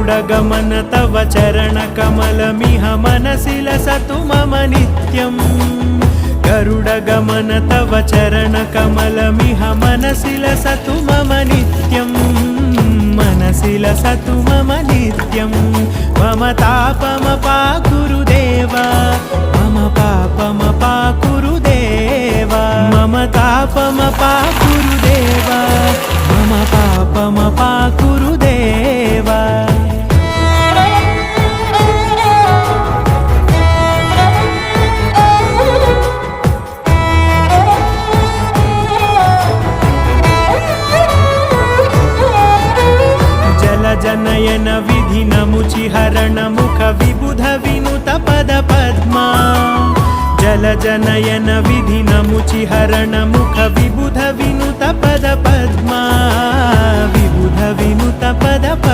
गरुडगमन तव चरणकमलमिह मनसि लसतु मम नित्यम् गरुडगमन तव चरणकमलमिह मनसि लसतु मम नित्यम् मनसि लसतु मम नित्यं मम तापमपाकुरुदेव मम पापमपाकुरुदेव मम तापमपाकुरुदेव मम पापमपाकुरुदेव जनयन विधि नमुचिहरण मुख विबुध विनुत पद पद्मा जल जनयन विधि नमुचिहरण मुख विबुध विनुत पद पद्मा विबुध विनुत पद